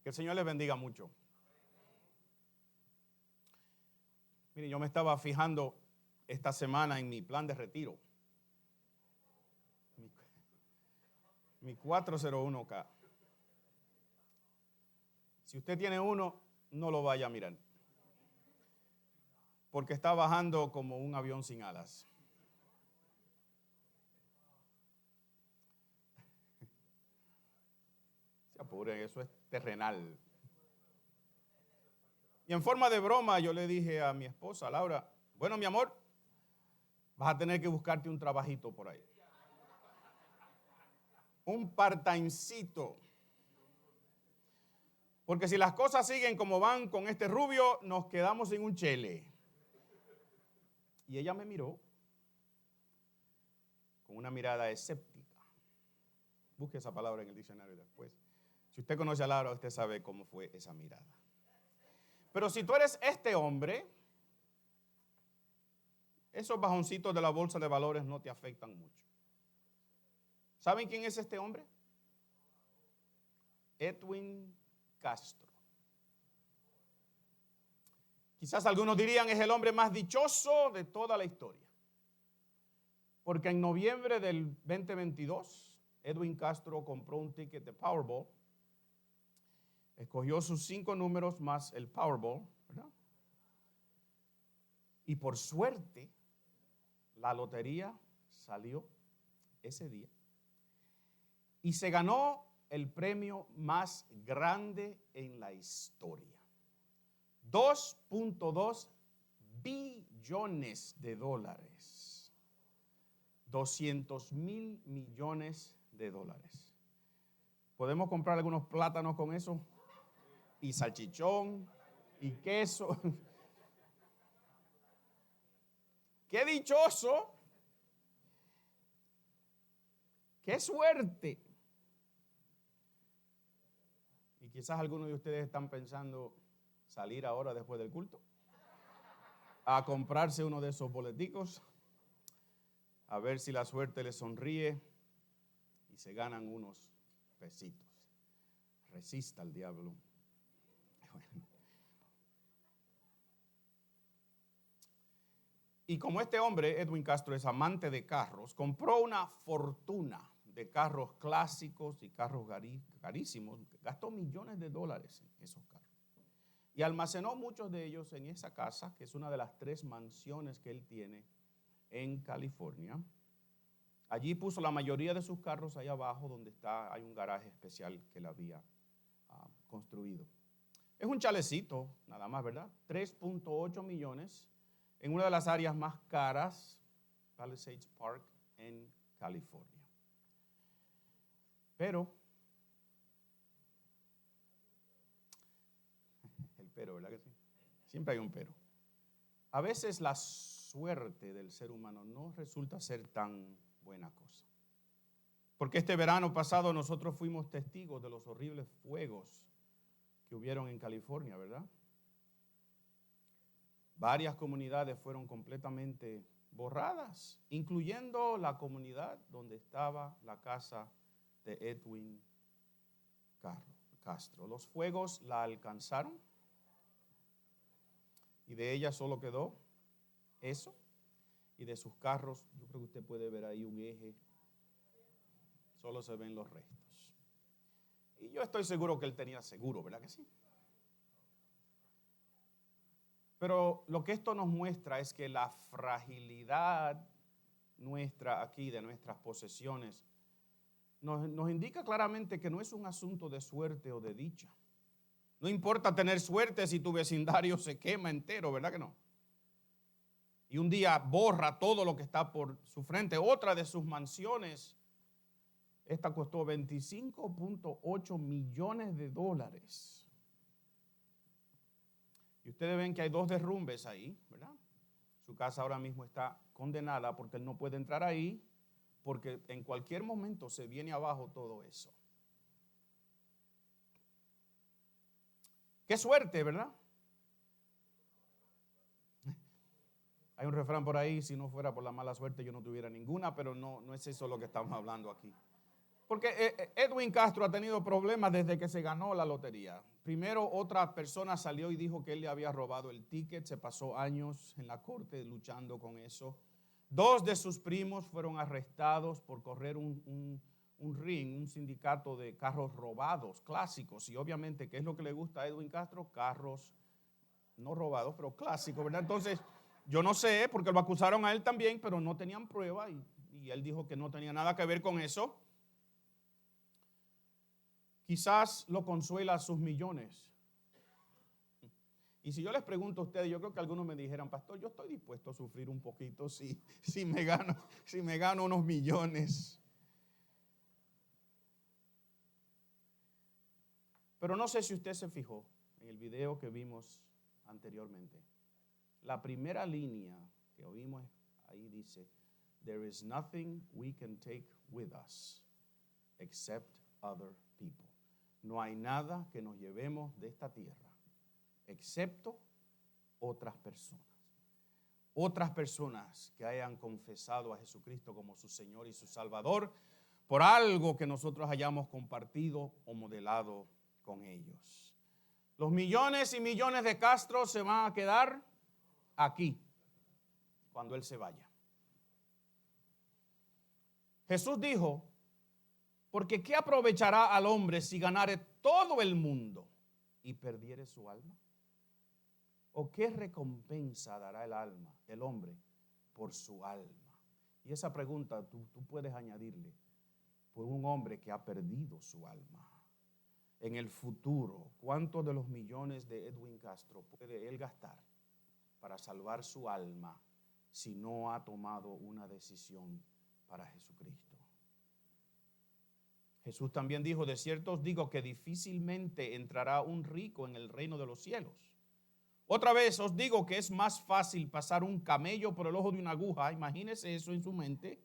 Que el Señor les bendiga mucho. Mire, yo me estaba fijando esta semana en mi plan de retiro. Mi 401k. Si usted tiene uno, no lo vaya a mirar. Porque está bajando como un avión sin alas. Se apuren, eso es terrenal. Y en forma de broma yo le dije a mi esposa, Laura, bueno, mi amor, vas a tener que buscarte un trabajito por ahí. Un part-timecito. Porque si las cosas siguen como van con este rubio, nos quedamos sin un chele. Y ella me miró con una mirada escéptica. Busque esa palabra en el diccionario después. Si usted conoce a Laura, usted sabe cómo fue esa mirada. Pero si tú eres este hombre, esos bajoncitos de la bolsa de valores no te afectan mucho. ¿Saben quién es este hombre? Edwin Castro. Quizás algunos dirían es el hombre más dichoso de toda la historia. Porque en noviembre del 2022, Edwin Castro compró un ticket de Powerball. Escogió sus 5 números más el Powerball, ¿verdad? Y por suerte, la lotería salió ese día. Y se ganó el premio más grande en la historia. 2.2 billones de dólares. 200 mil millones de dólares. ¿Podemos comprar algunos plátanos con eso? Y salchichón, y queso. ¡Qué dichoso! ¡Qué suerte! Y quizás algunos de ustedes están pensando salir ahora después del culto a comprarse uno de esos boleticos, a ver si la suerte les sonríe y se ganan unos pesitos. Resista al diablo. Y como este hombre, Edwin Castro, es amante de carros, compró una fortuna de carros clásicos y carros carísimos. Gastó millones de dólares en esos carros. Y almacenó muchos de ellos en esa casa, que es una de las 3 mansiones que él tiene en California. Allí puso la mayoría de sus carros ahí abajo, donde hay un garaje especial que él había construido. Es un chalecito, nada más, ¿verdad? 3.8 millones en una de las áreas más caras, Palisades Park, en California. Pero, el pero, ¿verdad que sí? Siempre hay un pero. A veces la suerte del ser humano no resulta ser tan buena cosa. Porque este verano pasado nosotros fuimos testigos de los horribles fuegos que hubieron en California, ¿verdad? Varias comunidades fueron completamente borradas, incluyendo la comunidad donde estaba la casa de Edwin Castro. Los fuegos la alcanzaron y de ella solo quedó eso. Y de sus carros, yo creo que usted puede ver ahí un eje, solo se ven los restos. Y yo estoy seguro que él tenía seguro, ¿verdad que sí? Pero lo que esto nos muestra es que la fragilidad nuestra aquí, de nuestras posesiones, nos indica claramente que no es un asunto de suerte o de dicha. No importa tener suerte si tu vecindario se quema entero, ¿verdad que no? Y un día borra todo lo que está por su frente. Otra de sus mansiones, esta costó 25.8 millones de dólares. Y ustedes ven que hay 2 derrumbes ahí, ¿verdad? Su casa ahora mismo está condenada porque él no puede entrar ahí, porque en cualquier momento se viene abajo todo eso. Qué suerte, ¿verdad? Hay un refrán por ahí, si no fuera por la mala suerte yo no tuviera ninguna, pero no es eso lo que estamos hablando aquí. Porque Edwin Castro ha tenido problemas desde que se ganó la lotería. Primero, otra persona salió y dijo que él le había robado el ticket. Se pasó años en la corte luchando con eso. 2 de sus primos fueron arrestados por correr un ring, un sindicato de carros robados, clásicos. Y obviamente, ¿qué es lo que le gusta a Edwin Castro? Carros no robados, pero clásicos, ¿verdad? Entonces, yo no sé, porque lo acusaron a él también, pero no tenían prueba y él dijo que no tenía nada que ver con eso. Quizás lo consuela sus millones. Y si yo les pregunto a ustedes, yo creo que algunos me dijeran, pastor, yo estoy dispuesto a sufrir un poquito si me gano unos millones. Pero no sé si usted se fijó en el video que vimos anteriormente. La primera línea que oímos ahí dice, there is nothing we can take with us except other people. No hay nada que nos llevemos de esta tierra, excepto otras personas. Otras personas que hayan confesado a Jesucristo como su Señor y su Salvador por algo que nosotros hayamos compartido o modelado con ellos. Los millones y millones de Castros se van a quedar aquí cuando Él se vaya. Jesús dijo, porque ¿qué aprovechará al hombre si ganare todo el mundo y perdiere su alma? ¿O qué recompensa dará el hombre, por su alma? Y esa pregunta tú puedes añadirle, por un hombre que ha perdido su alma. En el futuro, ¿cuántos de los millones de Edwin Castro puede él gastar para salvar su alma si no ha tomado una decisión para Jesucristo? Jesús también dijo, de cierto os digo que difícilmente entrará un rico en el reino de los cielos. Otra vez os digo que es más fácil pasar un camello por el ojo de una aguja, imagínese eso en su mente,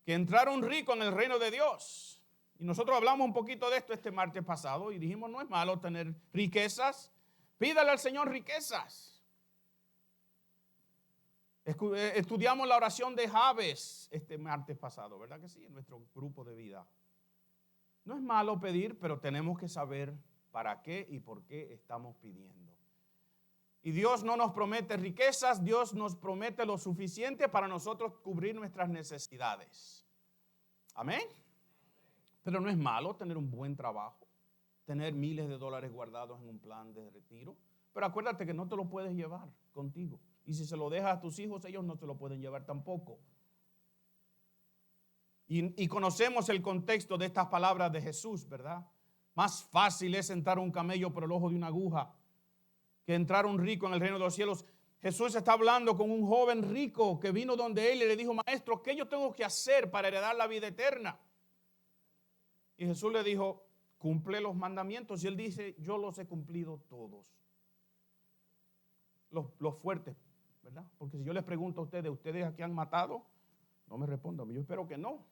que entrar un rico en el reino de Dios. Y nosotros hablamos un poquito de esto este martes pasado y dijimos, no es malo tener riquezas, pídale al Señor riquezas. Estudiamos la oración de Jabes este martes pasado, ¿verdad que sí? En nuestro grupo de vida. No es malo pedir, pero tenemos que saber para qué y por qué estamos pidiendo. Y Dios no nos promete riquezas, Dios nos promete lo suficiente para nosotros cubrir nuestras necesidades. Amén. Pero no es malo tener un buen trabajo, tener miles de dólares guardados en un plan de retiro. Pero acuérdate que no te lo puedes llevar contigo. Y si se lo dejas a tus hijos, ellos no te lo pueden llevar tampoco. Y conocemos el contexto de estas palabras de Jesús, ¿verdad? Más fácil es entrar un camello por el ojo de una aguja que entrar un rico en el reino de los cielos. Jesús está hablando con un joven rico que vino donde él y le dijo, maestro, ¿qué yo tengo que hacer para heredar la vida eterna? Y Jesús le dijo, cumple los mandamientos. Y él dice, yo los he cumplido todos. Los fuertes, ¿verdad? Porque si yo les pregunto a ¿ustedes aquí han matado? No me respondan, yo espero que no.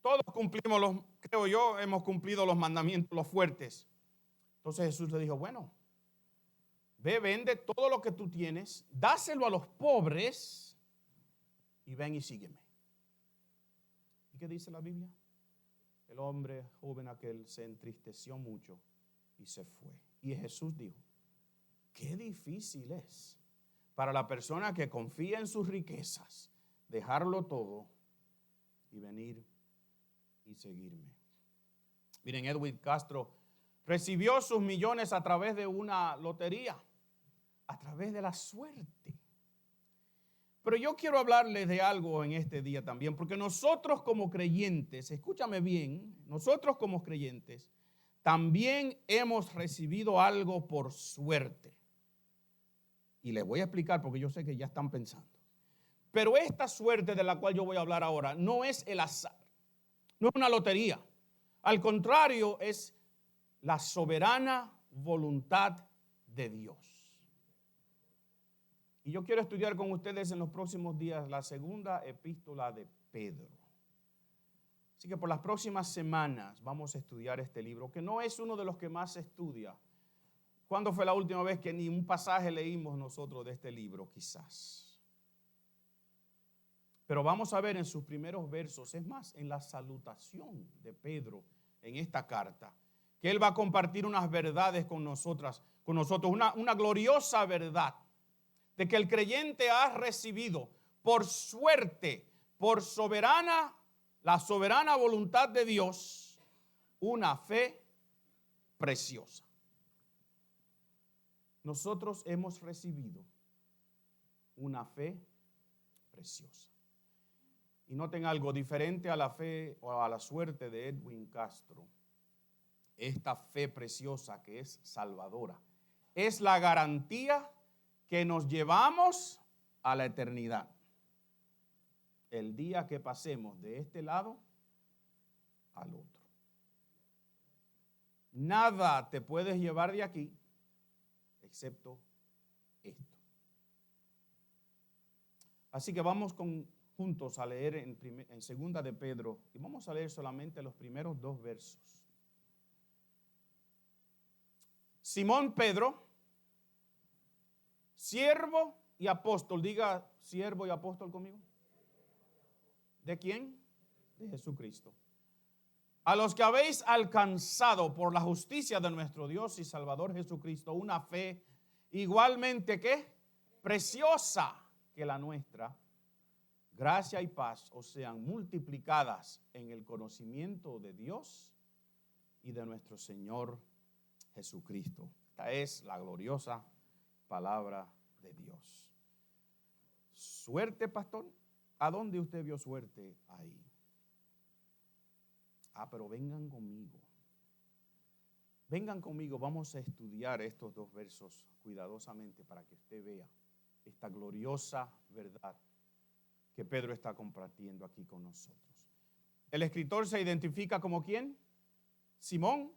Todos cumplimos creo yo, hemos cumplido los mandamientos, los fuertes. Entonces Jesús le dijo, bueno, ve, vende todo lo que tú tienes, dáselo a los pobres y ven y sígueme. ¿Y qué dice la Biblia? El hombre joven aquel se entristeció mucho y se fue. Y Jesús dijo, qué difícil es para la persona que confía en sus riquezas, dejarlo todo y venir y seguirme. Miren, Edwin Castro recibió sus millones a través de una lotería, a través de la suerte. Pero yo quiero hablarles de algo en este día también, porque nosotros como creyentes, escúchame bien, nosotros como creyentes también hemos recibido algo por suerte. Y les voy a explicar porque yo sé que ya están pensando. Pero esta suerte de la cual yo voy a hablar ahora no es el azar, no es una lotería. Al contrario, es la soberana voluntad de Dios. Y yo quiero estudiar con ustedes en los próximos días la segunda epístola de Pedro. Así que por las próximas semanas vamos a estudiar este libro, que no es uno de los que más se estudia. ¿Cuándo fue la última vez que ni un pasaje leímos nosotros de este libro? Quizás. Pero vamos a ver en sus primeros versos, es más, en la salutación de Pedro en esta carta, que él va a compartir unas verdades con nosotros, una gloriosa verdad de que el creyente ha recibido por suerte, por la soberana voluntad de Dios, una fe preciosa. Nosotros hemos recibido una fe preciosa. Y noten algo diferente a la fe o a la suerte de Edwin Castro. Esta fe preciosa que es salvadora es la garantía que nos llevamos a la eternidad. El día que pasemos de este lado al otro. Nada te puedes llevar de aquí excepto esto. Así que vamos juntos a leer en segunda de Pedro y vamos a leer solamente los primeros 2 versos. Simón Pedro, siervo y apóstol. Diga siervo y apóstol conmigo. ¿De quién? De Jesucristo. A los que habéis alcanzado por la justicia de nuestro Dios y Salvador Jesucristo una fe igualmente ¿qué? Preciosa que la nuestra, gracia y paz os sean multiplicadas en el conocimiento de Dios y de nuestro Señor Jesucristo. Esta es la gloriosa palabra de Dios. Suerte, pastor. ¿A dónde usted vio suerte ahí? Pero vengan conmigo. Vengan conmigo, vamos a estudiar estos 2 versos cuidadosamente para que usted vea esta gloriosa verdad que Pedro está compartiendo aquí con nosotros. El escritor se identifica como ¿quién? Simón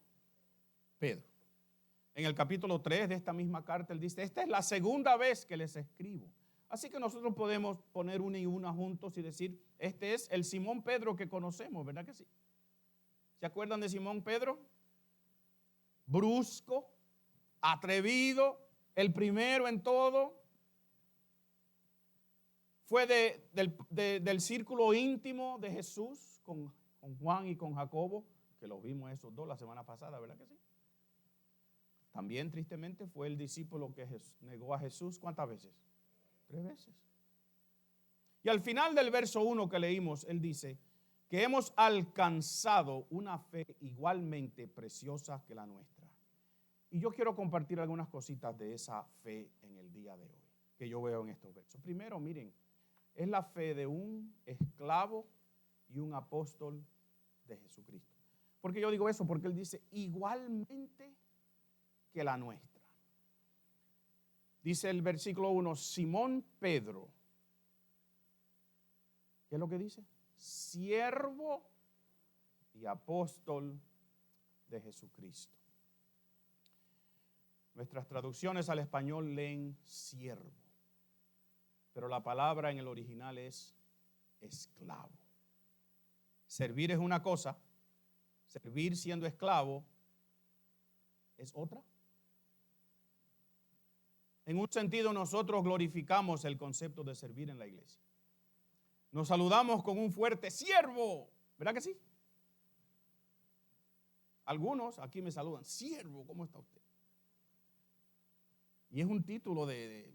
Pedro. En el capítulo 3 de esta misma carta él dice, esta es la segunda vez que les escribo. Así que nosotros podemos poner una y una juntos y decir, este es el Simón Pedro que conocemos, ¿verdad que sí? ¿Se acuerdan de Simón Pedro? Brusco, atrevido, el primero en todo. Fue del círculo íntimo de Jesús con Juan y con Jacobo, que los vimos esos 2 la semana pasada, ¿verdad que sí? También tristemente fue el discípulo que negó a Jesús, ¿cuántas veces? 3 veces. Y al final del verso 1 que leímos, él dice que hemos alcanzado una fe igualmente preciosa que la nuestra. Y yo quiero compartir algunas cositas de esa fe en el día de hoy, que yo veo en estos versos. Primero, miren, es la fe de un esclavo y un apóstol de Jesucristo. ¿Por qué yo digo eso? Porque él dice igualmente que la nuestra. Dice el versículo 1, Simón Pedro. ¿Qué es lo que dice? Siervo y apóstol de Jesucristo. Nuestras traducciones al español leen siervo, pero la palabra en el original es esclavo. Servir es una cosa, servir siendo esclavo es otra. En un sentido, nosotros glorificamos el concepto de servir en la iglesia. Nos saludamos con un fuerte siervo, ¿verdad que sí? Algunos aquí me saludan, siervo, ¿cómo está usted? Y es un título de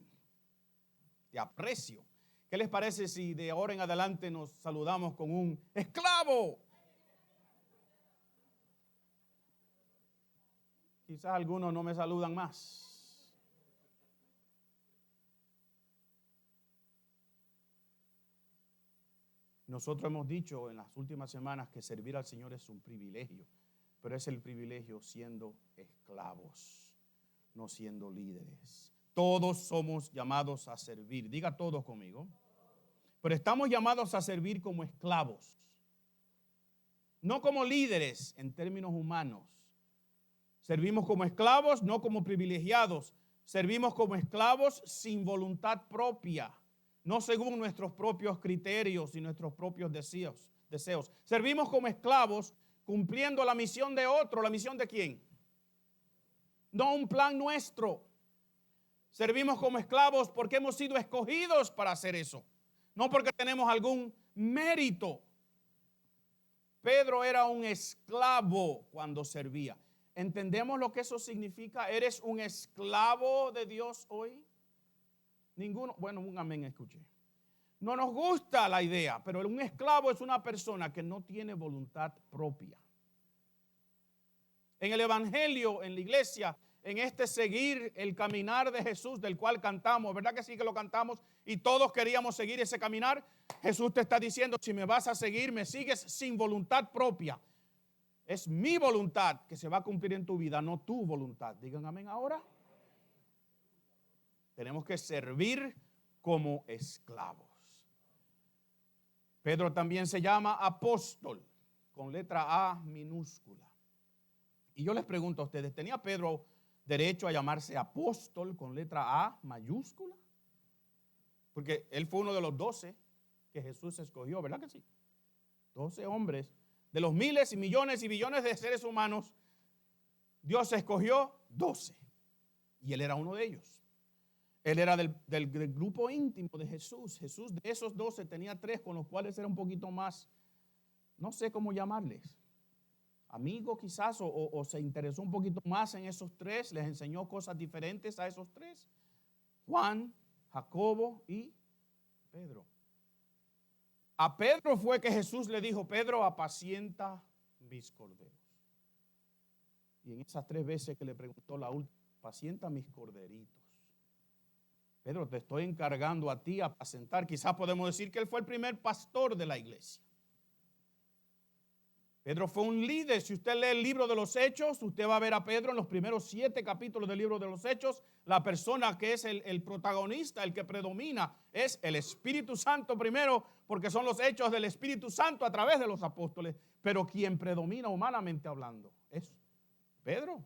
aprecio. ¿Qué les parece si de ahora en adelante nos saludamos con un esclavo? Quizás algunos no me saludan más. Nosotros hemos dicho en las últimas semanas que servir al Señor es un privilegio, pero es el privilegio siendo esclavos, no siendo líderes. Todos somos llamados a servir. Diga todos conmigo. Pero estamos llamados a servir como esclavos, no como líderes en términos humanos. Servimos como esclavos, no como privilegiados. Servimos como esclavos sin voluntad propia, no según nuestros propios criterios y nuestros propios deseos. Servimos como esclavos cumpliendo la misión de otro. ¿La misión de quién? No un plan nuestro. Servimos como esclavos porque hemos sido escogidos para hacer eso. no porque tenemos algún mérito. Pedro era un esclavo cuando servía. ¿Entendemos lo que eso significa? ¿Eres un esclavo de Dios hoy? Ninguno, bueno, un amén escuché. No nos gusta la idea, pero un esclavo es una persona que no tiene voluntad propia. En el Evangelio, en la iglesia, en este seguir el caminar de Jesús del cual cantamos, ¿verdad que sí que lo cantamos? Y todos queríamos seguir ese caminar. Jesús te está diciendo, si me vas a seguir, me sigues sin voluntad propia. Es mi voluntad que se va a cumplir en tu vida, no tu voluntad. Digan amén ahora. Tenemos que servir como esclavos. Pedro también se llama apóstol, con letra A minúscula. Y yo les pregunto a ustedes, ¿tenía Pedro derecho a llamarse apóstol con letra A mayúscula? Porque él fue uno de los 12 que Jesús escogió, ¿verdad que sí? 12 hombres. De los miles y millones y billones de seres humanos, Dios escogió 12. Y él era uno de ellos. Él era del grupo íntimo de Jesús. Jesús de esos 12 tenía 3 con los cuales era un poquito más, no sé cómo llamarles, amigo quizás, o se interesó un poquito más en esos 3, les enseñó cosas diferentes a esos 3. Juan, Jacobo y Pedro. A Pedro fue que Jesús le dijo, Pedro, apacienta mis corderos. Y en esas 3 veces que le preguntó la última, apacienta mis corderitos. Pedro, te estoy encargando a ti apacentar. Quizás podemos decir que él fue el primer pastor de la iglesia. Pedro fue un líder. Si usted lee el libro de los Hechos, usted va a ver a Pedro en los primeros 7 capítulos del libro de los Hechos. La persona que es el protagonista, el que predomina, es el Espíritu Santo primero, porque son los hechos del Espíritu Santo a través de los apóstoles. Pero quien predomina humanamente hablando es Pedro.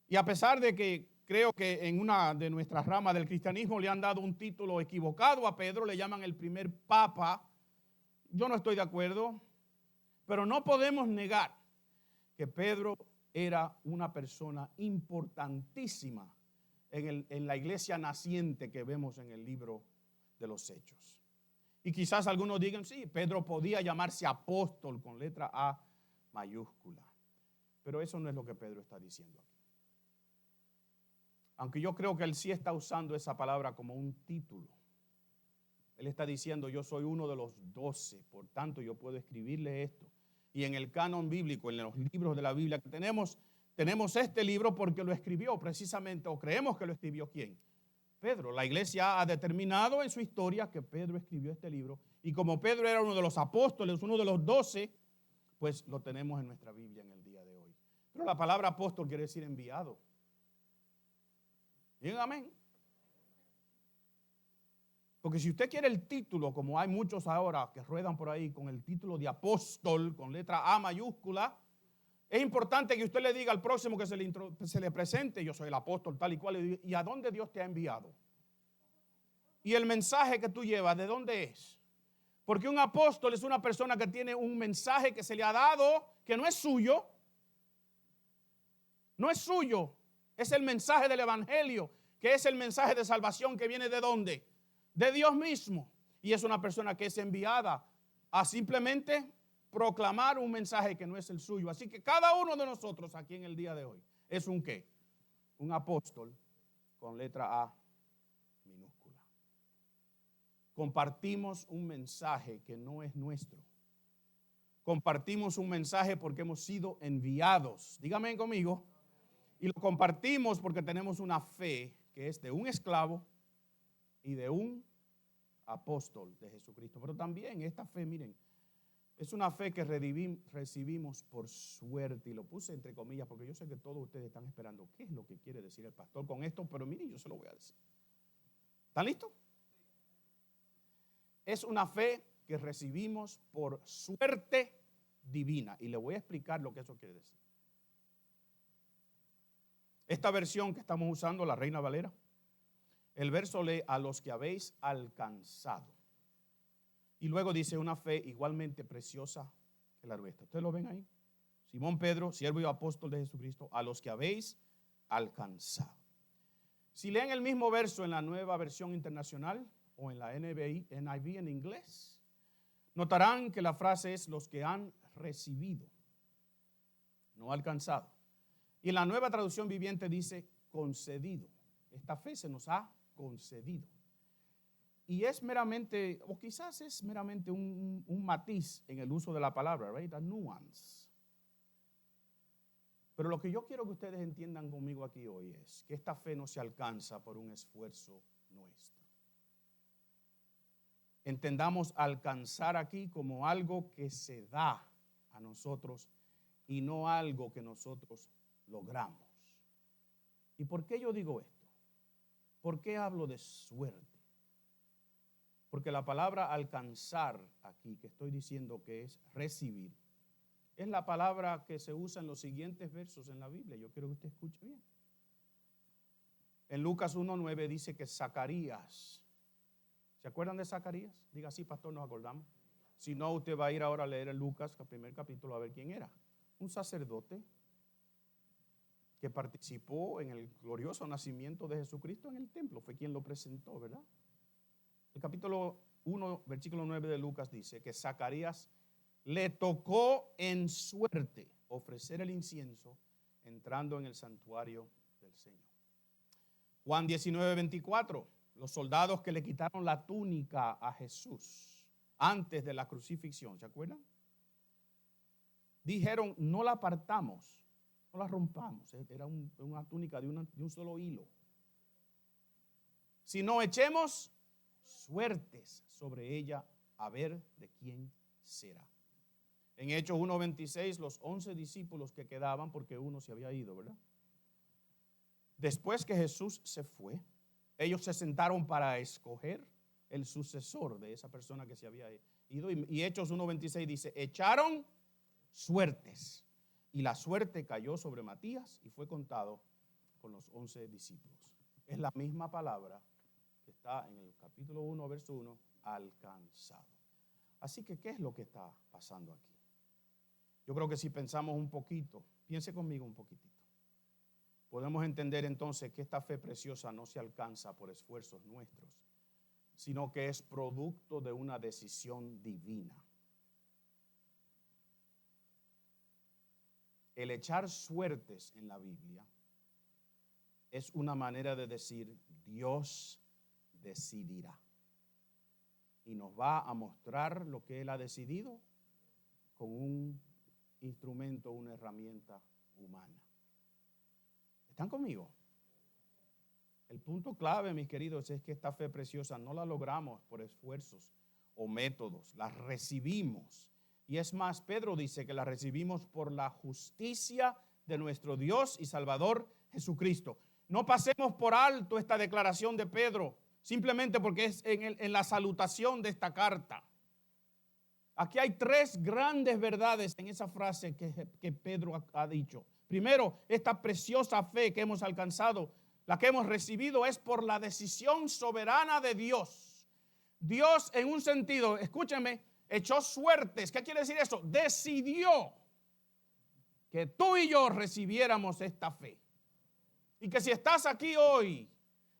Y a pesar de que creo que en una de nuestras ramas del cristianismo le han dado un título equivocado a Pedro, le llaman el primer papa. Yo no estoy de acuerdo, pero no podemos negar que Pedro era una persona importantísima en la iglesia naciente que vemos en el libro de los Hechos. Y quizás algunos digan, sí, Pedro podía llamarse apóstol con letra A mayúscula, pero eso no es lo que Pedro está diciendo aquí. Aunque yo creo que él sí está usando esa palabra como un título. Él está diciendo, yo soy uno de los 12, por tanto yo puedo escribirle esto. Y en el canon bíblico, en los libros de la Biblia que tenemos este libro porque lo escribió precisamente, o creemos que lo escribió ¿quién? Pedro. La iglesia ha determinado en su historia que Pedro escribió este libro. Y como Pedro era uno de los apóstoles, uno de los 12, pues lo tenemos en nuestra Biblia en el día de hoy. Pero la palabra apóstol quiere decir enviado. Digan amén. Porque si usted quiere el título, como hay muchos ahora que ruedan por ahí con el título de apóstol, con letra A mayúscula, es importante que usted le diga al próximo que se le presente, yo soy el apóstol tal y cual, y a dónde Dios te ha enviado. Y el mensaje que tú llevas, ¿de dónde es? Porque un apóstol es una persona que tiene un mensaje que se le ha dado, que no es suyo. No es suyo. Es el mensaje del evangelio, que es el mensaje de salvación que viene ¿de dónde? De Dios mismo. Y es una persona que es enviada a simplemente proclamar un mensaje que no es el suyo. Así que cada uno de nosotros aquí en el día de hoy es un ¿qué? Un apóstol con letra A minúscula. Compartimos un mensaje que no es nuestro. Compartimos un mensaje porque hemos sido enviados. Dígame conmigo. Y lo compartimos porque tenemos una fe que es de un esclavo y de un apóstol de Jesucristo. Pero también esta fe, miren, es una fe que recibimos por suerte. Y lo puse entre comillas porque yo sé que todos ustedes están esperando qué es lo que quiere decir el pastor con esto. Pero miren, yo se lo voy a decir. ¿Están listos? Es una fe que recibimos por suerte divina. Y le voy a explicar lo que eso quiere decir. Esta versión que estamos usando, la Reina Valera, el verso lee a los que habéis alcanzado. Y luego dice una fe igualmente preciosa que la nuestra. ¿Ustedes lo ven ahí? Simón Pedro, siervo y apóstol de Jesucristo, a los que habéis alcanzado. Si leen el mismo verso en la Nueva Versión Internacional, o en la NIV en inglés, notarán que la frase es los que han recibido, no alcanzado. Y en la Nueva Traducción Viviente dice concedido. Esta fe se nos ha concedido. Y es meramente, o quizás es meramente un matiz en el uso de la palabra, right? A nuance. Pero lo que yo quiero que ustedes entiendan conmigo aquí hoy es que esta fe no se alcanza por un esfuerzo nuestro. Entendamos alcanzar aquí como algo que se da a nosotros y no algo que nosotros logramos. ¿Y por qué yo digo esto? ¿Por qué hablo de suerte? Porque la palabra alcanzar aquí, que estoy diciendo que es recibir, es la palabra que se usa en los siguientes versos en la Biblia. Yo quiero que usted escuche bien. En Lucas 1:9 dice que Zacarías, ¿se acuerdan de Zacarías? Diga sí, pastor, nos acordamos. Si no, usted va a ir ahora a leer en Lucas, el primer capítulo, a ver quién era. Un sacerdote que participó en el glorioso nacimiento de Jesucristo en el templo. Fue quien lo presentó, ¿verdad? El capítulo 1, versículo 9 de Lucas dice que Zacarías le tocó en suerte ofrecer el incienso entrando en el santuario del Señor. Juan 19:24, los soldados que le quitaron la túnica a Jesús antes de la crucifixión, ¿se acuerdan? Dijeron, no la partamos, no la rompamos, era una túnica de un solo hilo, sino echemos suertes sobre ella a ver de quién será. En Hechos 1:26, los 11 discípulos que quedaban, porque uno se había ido, ¿verdad? Después que Jesús se fue, ellos se sentaron para escoger el sucesor de esa persona que se había ido. Y Hechos 1:26 dice, echaron suertes. Y la suerte cayó sobre Matías y fue contado con los 11 discípulos. Es la misma palabra que está en el capítulo 1, verso 1, alcanzado. Así que, ¿qué es lo que está pasando aquí? Yo creo que si pensamos un poquito, piense conmigo un poquitito, podemos entender entonces que esta fe preciosa no se alcanza por esfuerzos nuestros, sino que es producto de una decisión divina. El echar suertes en la Biblia es una manera de decir Dios decidirá y nos va a mostrar lo que Él ha decidido con un instrumento, una herramienta humana. ¿Están conmigo? El punto clave, mis queridos, es que esta fe preciosa no la logramos por esfuerzos o métodos, la recibimos. Y es más, Pedro dice que la recibimos por la justicia de nuestro Dios y Salvador Jesucristo. No pasemos por alto esta declaración de Pedro, simplemente porque es en la salutación de esta carta. Aquí hay tres grandes verdades en esa frase que Pedro ha dicho. Primero, esta preciosa fe que hemos alcanzado, la que hemos recibido, es por la decisión soberana de Dios. Dios, en un sentido, escúchenme, echó suertes. ¿Qué quiere decir eso? Decidió que tú y yo recibiéramos esta fe. Y que si estás aquí hoy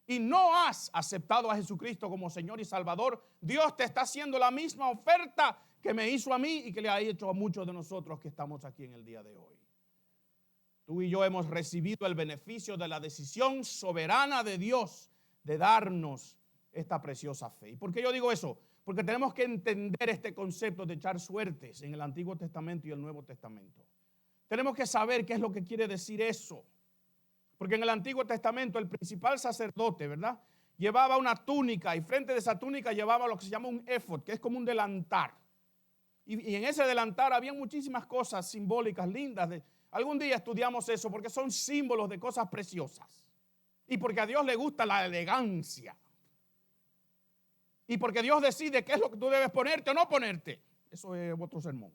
y no has aceptado a Jesucristo como Señor y Salvador, Dios te está haciendo la misma oferta que me hizo a mí y que le ha hecho a muchos de nosotros que estamos aquí en el día de hoy. Tú y yo hemos recibido el beneficio de la decisión soberana de Dios de darnos esta preciosa fe. ¿Y por qué yo digo eso? Porque tenemos que entender este concepto de echar suertes en el Antiguo Testamento y el Nuevo Testamento. Tenemos que saber qué es lo que quiere decir eso. Porque en el Antiguo Testamento el principal sacerdote, ¿verdad?, llevaba una túnica y frente de esa túnica llevaba lo que se llama un éfod, que es como un delantar. Y en ese delantar había muchísimas cosas simbólicas, lindas. Algún día estudiamos eso porque son símbolos de cosas preciosas. Y porque a Dios le gusta la elegancia. Y porque Dios decide qué es lo que tú debes ponerte o no ponerte. Eso es otro sermón.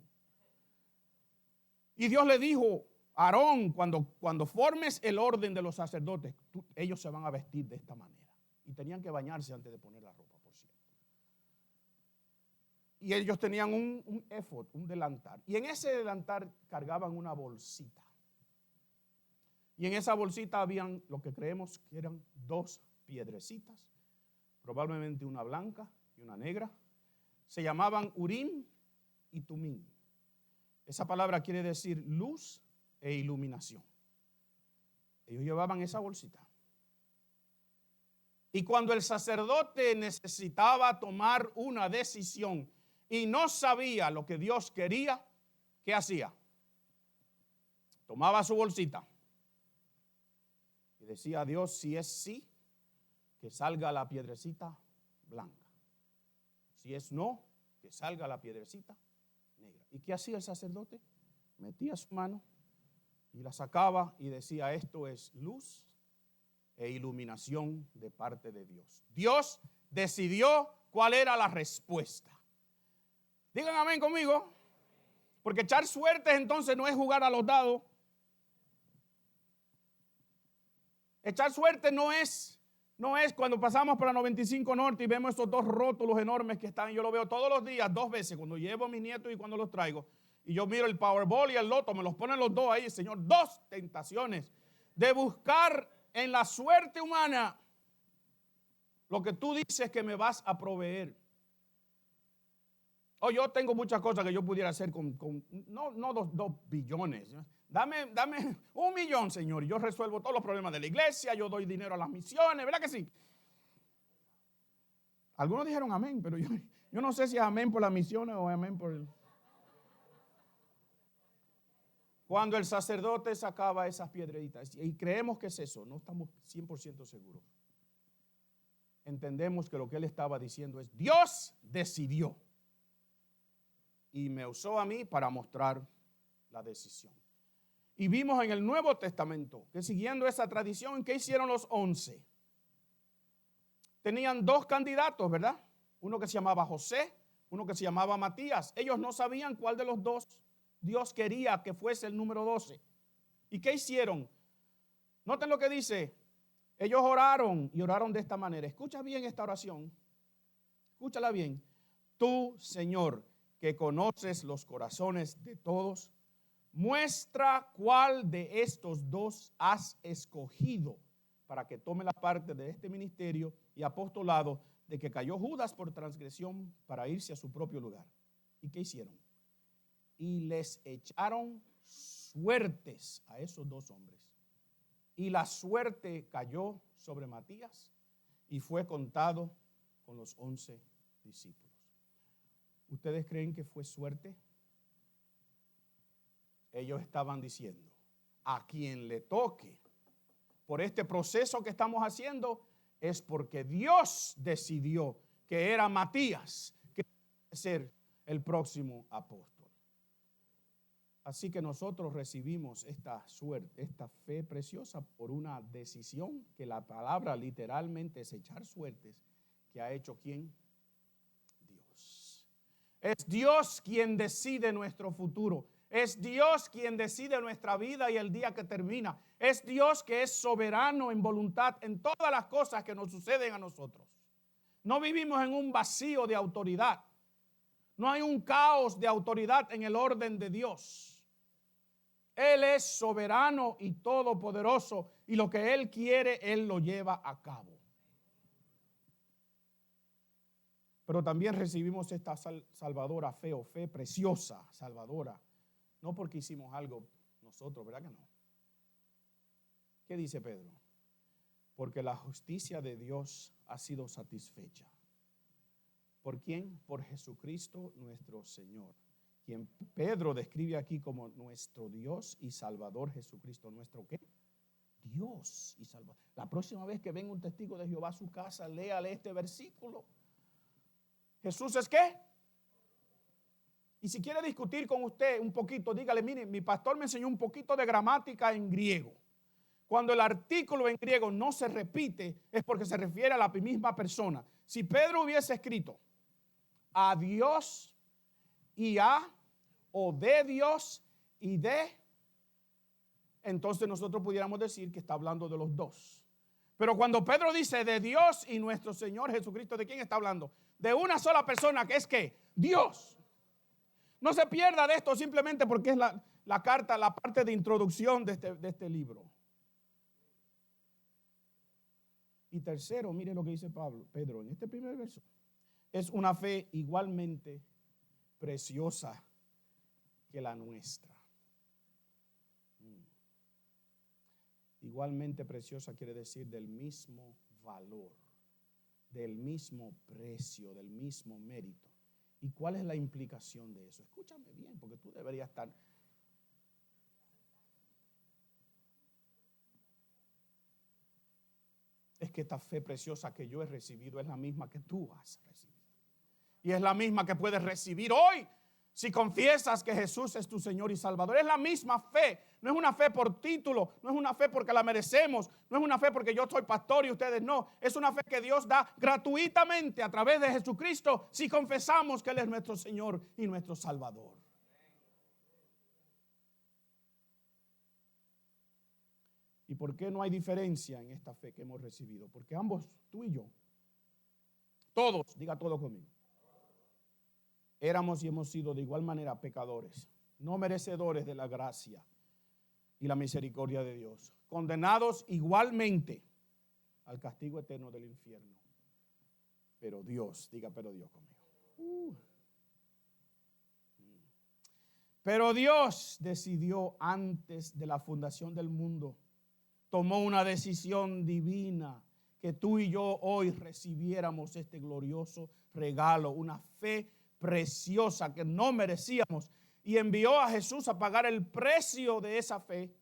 Y Dios le dijo a Aarón, cuando formes el orden de los sacerdotes, ellos se van a vestir de esta manera. Y tenían que bañarse antes de poner la ropa, por cierto. Y ellos tenían un éfod, un delantar. Y en ese delantar cargaban una bolsita. Y en esa bolsita habían lo que creemos que eran 2 piedrecitas probablemente una blanca y una negra. Se llamaban Urim y Tumim. Esa palabra quiere decir luz e iluminación. Ellos llevaban esa bolsita. Y cuando el sacerdote necesitaba tomar una decisión y no sabía lo que Dios quería, ¿qué hacía? Tomaba su bolsita y decía a Dios, si es sí, que salga la piedrecita blanca. Si es no, que salga la piedrecita negra. ¿Y qué hacía el sacerdote? Metía su mano y la sacaba y decía, esto es luz e iluminación de parte de Dios. Dios decidió cuál era la respuesta. Digan amén conmigo. Porque echar suertes entonces no es jugar a los dados. Echar suerte no es cuando pasamos por la 95 Norte y vemos estos dos rótulos enormes que están. Yo lo veo todos los días, 2 veces, cuando llevo a mis nietos y cuando los traigo. Y yo miro el Powerball y el Loto, me los ponen los dos ahí, Señor. 2 tentaciones de buscar en la suerte humana lo que tú dices que me vas a proveer. Yo tengo muchas cosas que yo pudiera hacer no 2 billones. Dame 1 millón, Señor, y yo resuelvo todos los problemas de la iglesia, yo doy dinero a las misiones, ¿verdad que sí? Algunos dijeron amén, pero yo no sé si es amén por las misiones o amén por el... Cuando el sacerdote sacaba esas piedritas, y creemos que es eso, no estamos 100% seguros. Entendemos que lo que él estaba diciendo es, Dios decidió. Y me usó a mí para mostrar la decisión. Y vimos en el Nuevo Testamento que siguiendo esa tradición, ¿qué hicieron los 11? Tenían 2 candidatos, ¿verdad? Uno que se llamaba José, uno que se llamaba Matías. Ellos no sabían cuál de los 2 Dios quería que fuese el número 12. ¿Y qué hicieron? Noten lo que dice. Ellos oraron y oraron de esta manera. Escucha bien esta oración. Escúchala bien. Tú, Señor, que conoces los corazones de todos, muestra cuál de estos 2 has escogido para que tome la parte de este ministerio y apostolado de que cayó Judas por transgresión para irse a su propio lugar. ¿Y qué hicieron? Y les echaron suertes a esos 2 hombres. Y la suerte cayó sobre Matías y fue contado con los 11 discípulos. ¿Ustedes creen que fue suerte? Ellos estaban diciendo, a quien le toque por este proceso que estamos haciendo es porque Dios decidió que era Matías que iba a ser el próximo apóstol. Así que nosotros recibimos esta suerte, esta fe preciosa por una decisión que la palabra literalmente es echar suertes, que ha hecho ¿quién? Dios. Es Dios quien decide nuestro futuro. Es Dios quien decide nuestra vida y el día que termina. Es Dios que es soberano en voluntad en todas las cosas que nos suceden a nosotros. No vivimos en un vacío de autoridad. No hay un caos de autoridad en el orden de Dios. Él es soberano y todopoderoso y lo que Él quiere, Él lo lleva a cabo. Pero también recibimos esta salvadora fe o fe preciosa, salvadora. No porque hicimos algo nosotros, ¿verdad que no? ¿Qué dice Pedro? Porque la justicia de Dios ha sido satisfecha. ¿Por quién? Por Jesucristo nuestro Señor. Quien Pedro describe aquí como nuestro Dios y Salvador Jesucristo. ¿Nuestro qué? Dios y Salvador. La próxima vez que venga un testigo de Jehová a su casa, léale este versículo. ¿Jesús es qué? Y si quiere discutir con usted un poquito, dígale, mire, mi pastor me enseñó un poquito de gramática en griego. Cuando el artículo en griego no se repite, es porque se refiere a la misma persona. Si Pedro hubiese escrito a Dios y a, o de Dios y de, entonces nosotros pudiéramos decir que está hablando de los 2. Pero cuando Pedro dice de Dios y nuestro Señor Jesucristo, ¿de quién está hablando? De una sola persona que es ¿qué? Dios. No se pierda de esto simplemente porque es la carta, la parte de introducción de este libro. Y tercero, mire lo que dice Pedro en este primer verso. Es una fe igualmente preciosa que la nuestra. Igualmente preciosa quiere decir del mismo valor, del mismo precio, del mismo mérito. ¿Y cuál es la implicación de eso? Escúchame bien, porque tú deberías estar... Es que esta fe preciosa que yo he recibido es la misma que tú has recibido. Y es la misma que puedes recibir hoy si confiesas que Jesús es tu Señor y Salvador. Es la misma fe. No es una fe por título, no es una fe porque la merecemos, no es una fe porque yo soy pastor y ustedes no. Es una fe que Dios da gratuitamente a través de Jesucristo si confesamos que Él es nuestro Señor y nuestro Salvador. ¿Y por qué no hay diferencia en esta fe que hemos recibido? Porque ambos, tú y yo, todos, diga todos conmigo, éramos y hemos sido de igual manera pecadores, no merecedores de la gracia y la misericordia de Dios, condenados igualmente al castigo eterno del infierno. Pero Dios, diga pero Dios conmigo. Pero Dios decidió antes de la fundación del mundo, tomó una decisión divina que tú y yo hoy recibiéramos este glorioso regalo, una fe preciosa que no merecíamos, y envió a Jesús a pagar el precio de esa fe,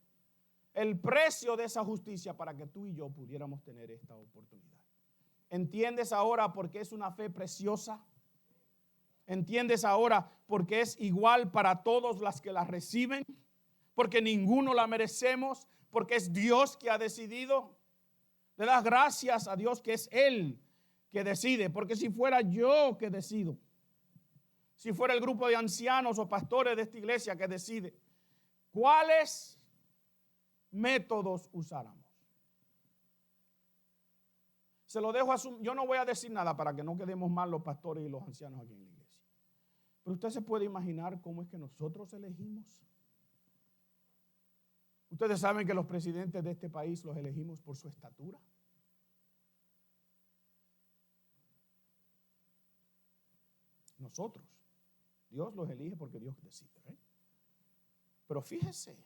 el precio de esa justicia para que tú y yo pudiéramos tener esta oportunidad. ¿Entiendes ahora por qué es una fe preciosa? ¿Entiendes ahora por qué es igual para todos las que la reciben? Porque ninguno la merecemos, porque es Dios que ha decidido. Le das gracias a Dios que es Él que decide, porque si fuera yo que decido, si fuera el grupo de ancianos o pastores de esta iglesia que decide, ¿cuáles métodos usáramos? Se lo dejo yo no voy a decir nada para que no quedemos mal los pastores y los ancianos aquí en la iglesia. Pero usted se puede imaginar cómo es que nosotros elegimos. Ustedes saben que los presidentes de este país los elegimos por su estatura. Nosotros. Dios los elige porque Dios decide, ¿eh? Pero fíjese,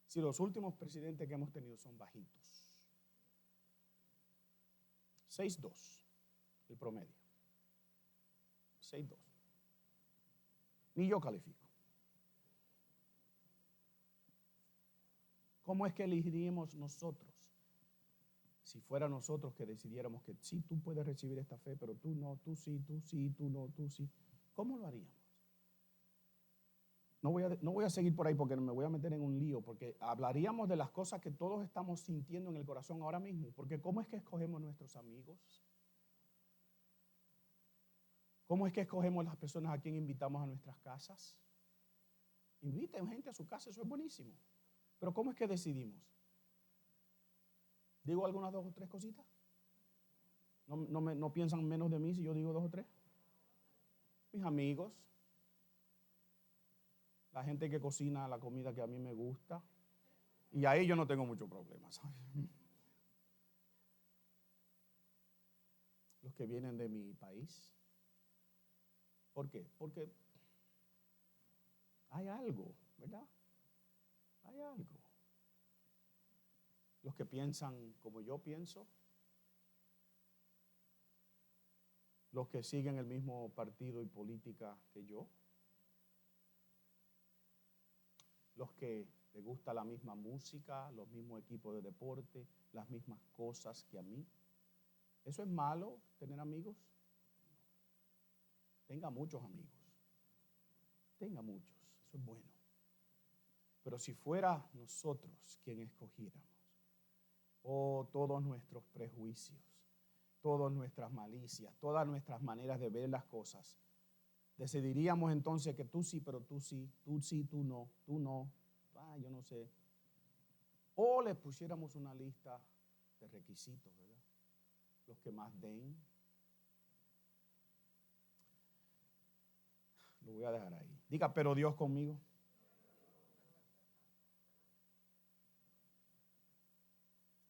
si los últimos presidentes que hemos tenido son bajitos. 6'2", el promedio. 6'2". Ni yo califico. ¿Cómo es que elegiríamos nosotros? Si fuera nosotros que decidiéramos que sí, tú puedes recibir esta fe, pero tú no, tú sí, tú no, tú sí. ¿Cómo lo haríamos? No voy a seguir por ahí porque me voy a meter en un lío, porque hablaríamos de las cosas que todos estamos sintiendo en el corazón ahora mismo. Porque ¿cómo es que escogemos nuestros amigos? ¿Cómo es que escogemos las personas a quien invitamos a nuestras casas? Inviten gente a su casa, eso es buenísimo. Pero ¿cómo es que decidimos? ¿Digo algunas 2 o 3 cositas? ¿No piensan menos de mí si yo digo 2 o 3? Mis amigos, la gente que cocina la comida que a mí me gusta, y ahí yo no tengo muchos problemas. Los que vienen de mi país. ¿Por qué? Porque hay algo, ¿verdad? Hay algo. Los que piensan como yo pienso, los que siguen el mismo partido y política que yo, los que les gusta la misma música, los mismos equipos de deporte, las mismas cosas que a mí. ¿Eso es malo, tener amigos? Tenga muchos amigos. Tenga muchos, eso es bueno. Pero si fuera nosotros quien escogiéramos, todos nuestros prejuicios, todas nuestras malicias, todas nuestras maneras de ver las cosas, decidiríamos entonces que tú sí, pero tú sí, tú no, yo no sé. O le pusiéramos una lista de requisitos, ¿verdad? Los que más den. Lo voy a dejar ahí. Diga, pero Dios conmigo.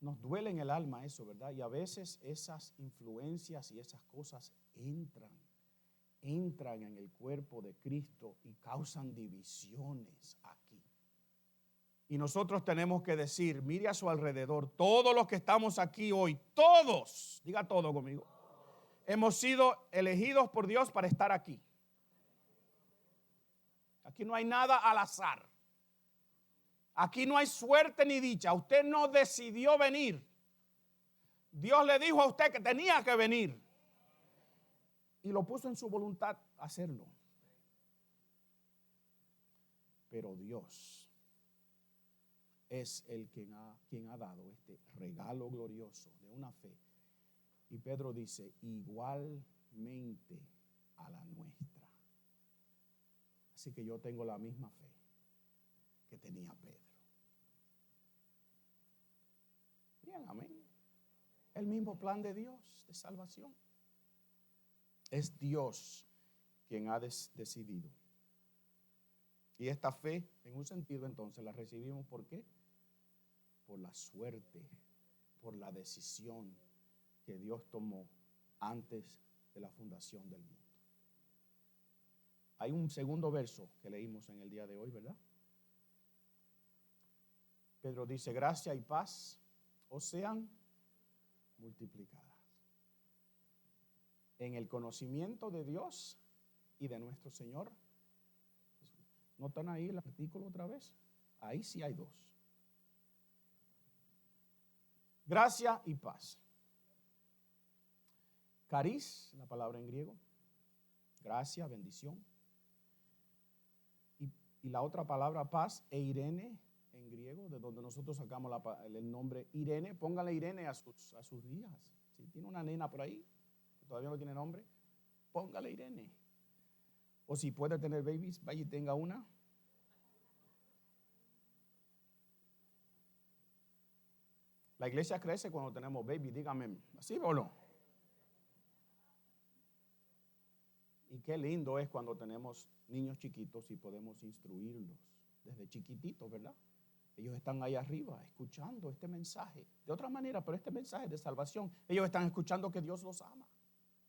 Nos duele en el alma eso, ¿verdad? Y a veces esas influencias y esas cosas entran en el cuerpo de Cristo y causan divisiones aquí. Y nosotros tenemos que decir, mire a su alrededor, todos los que estamos aquí hoy, todos, diga todo conmigo, hemos sido elegidos por Dios para estar aquí. Aquí no hay nada al azar. Aquí no hay suerte ni dicha. Usted no decidió venir. Dios le dijo a usted que tenía que venir. Y lo puso en su voluntad hacerlo. Pero Dios es el quien ha dado este regalo glorioso de una fe. Y Pedro dice, igualmente a la nuestra. Así que yo tengo la misma fe que tenía Pedro. Bien, amén. El mismo plan de Dios de salvación. Es Dios quien ha decidido. Y esta fe, en un sentido, entonces, la recibimos ¿por qué? Por la suerte, por la decisión que Dios tomó antes de la fundación del mundo. Hay un segundo verso que leímos en el día de hoy, ¿verdad? Pedro dice, gracia y paz os sean multiplicadas en el conocimiento de Dios y de nuestro Señor. ¿Notan ahí el artículo otra vez? Ahí sí hay dos. Gracia y paz. Caris, la palabra en griego. Gracia, bendición. Y la otra palabra paz, eirene, en griego, de donde nosotros sacamos el nombre Irene. Póngale Irene a sus hijas. Si tiene una nena por ahí, que todavía no tiene nombre, póngale Irene. O si puede tener babies, vaya y tenga una. La iglesia crece cuando tenemos baby, dígame, ¿así o no? Y qué lindo es cuando tenemos niños chiquitos y podemos instruirlos desde chiquititos, ¿verdad? Ellos están ahí arriba escuchando este mensaje. De otra manera, pero este mensaje de salvación, ellos están escuchando que Dios los ama,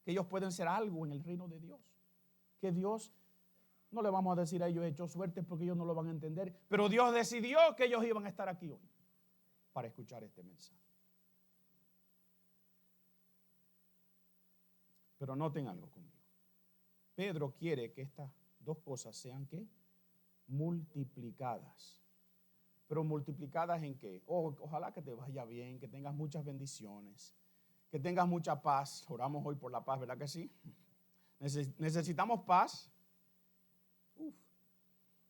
que ellos pueden ser algo en el reino de Dios, que Dios, no le vamos a decir a ellos hecho suerte porque ellos no lo van a entender, pero Dios decidió que ellos iban a estar aquí hoy para escuchar este mensaje. Pero noten algo conmigo. Pedro quiere que estas dos cosas sean ¿qué? Multiplicadas. Pero multiplicadas ¿en qué? Ojalá que te vaya bien, que tengas muchas bendiciones, que tengas mucha paz. Oramos hoy por la paz, ¿verdad que sí? Necesitamos paz.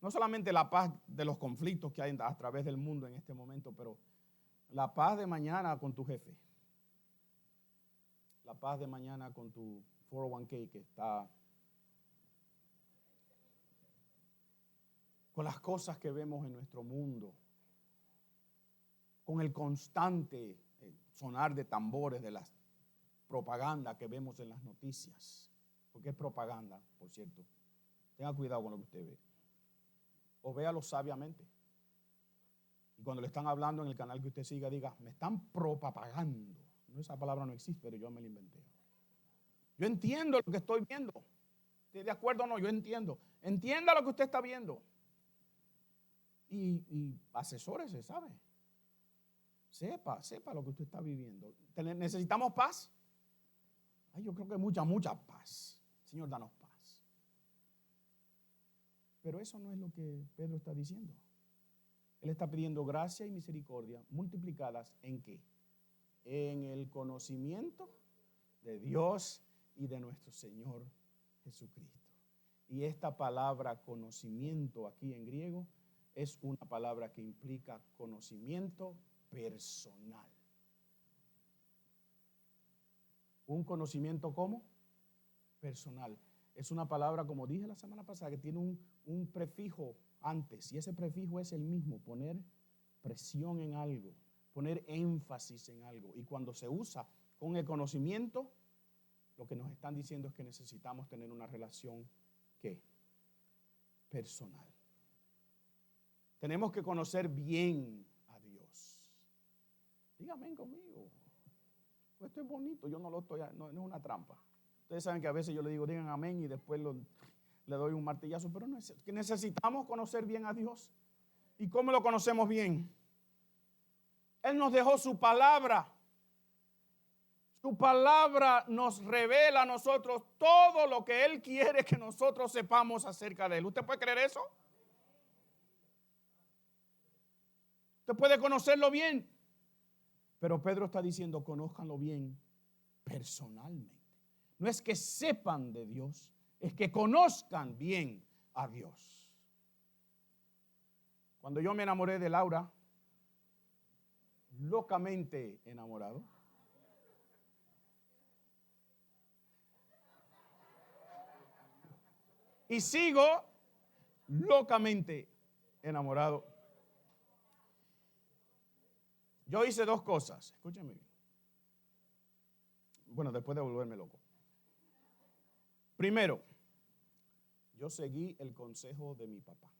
No solamente la paz de los conflictos que hay a través del mundo en este momento, pero la paz de mañana con tu jefe. La paz de mañana con tu 401k que está... Con las cosas que vemos en nuestro mundo. Con el constante sonar de tambores de las propaganda que vemos en las noticias. Porque es propaganda, por cierto. Tenga cuidado con lo que usted ve. O véalo sabiamente. Y cuando le están hablando en el canal que usted siga, diga, me están propagando. No, esa palabra no existe, pero yo me la inventé. Yo entiendo lo que estoy viendo. ¿Esté de acuerdo o no? Yo entiendo. Entienda lo que usted está viendo. Y asesórese, ¿sabe? Sepa lo que usted está viviendo. ¿Necesitamos paz? Ay, yo creo que mucha paz. Señor, danos paz. Pero eso no es lo que Pedro está diciendo. Él está pidiendo gracia y misericordia multiplicadas ¿en qué? En el conocimiento de Dios y de nuestro Señor Jesucristo. Y esta palabra conocimiento aquí en griego es una palabra que implica conocimiento personal. Un conocimiento ¿cómo? Personal. Es una palabra, como dije la semana pasada, que tiene un prefijo antes, y ese prefijo es el mismo, poner presión en algo, poner énfasis en algo. Y cuando se usa con el conocimiento, lo que nos están diciendo es que necesitamos tener una relación ¿qué? Personal. Tenemos que conocer bien a Dios. Dígame conmigo. Pues esto es bonito, yo no lo estoy, no es una trampa. Ustedes saben que a veces yo le digo, digan amén y después le doy un martillazo, pero no es que necesitamos conocer bien a Dios. ¿Y cómo lo conocemos bien? Él nos dejó su palabra. Su palabra nos revela a nosotros todo lo que Él quiere que nosotros sepamos acerca de Él. ¿Usted puede creer eso? Usted puede conocerlo bien. Pero Pedro está diciendo, conózcanlo bien personalmente. No es que sepan de Dios, es que conozcan bien a Dios. Cuando yo me enamoré de Laura, locamente enamorado, y sigo locamente enamorado. Yo hice dos cosas, escúchenme bien. Bueno, después de volverme loco. Primero, yo seguí el consejo de mi papá.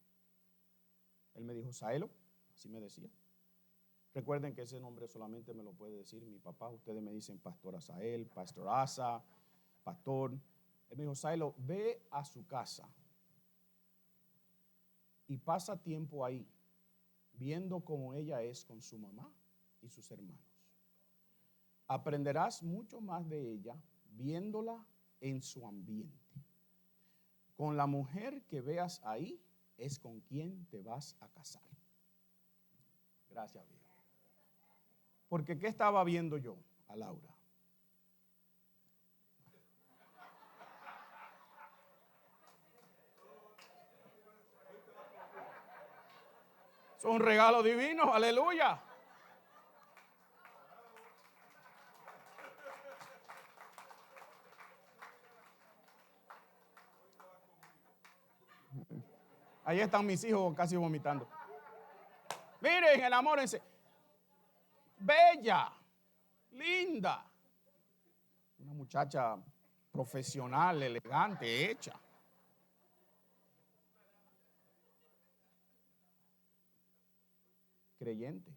Él me dijo, Saelo, así me decía. Recuerden que ese nombre solamente me lo puede decir mi papá. Ustedes me dicen Pastor Asael, Pastor Asa, Pastor. Él me dijo, Saelo, ve a su casa y pasa tiempo ahí, viendo cómo ella es con su mamá y sus hermanos. Aprenderás mucho más de ella viéndola en su ambiente. Con la mujer que veas ahí es con quien te vas a casar. Gracias, viejo. Porque ¿qué estaba viendo yo a Laura? Es un regalo divino, aleluya. Ahí están mis hijos casi vomitando. Miren, enamórense. Bella, linda. Una muchacha profesional, elegante, hecha. Creyente.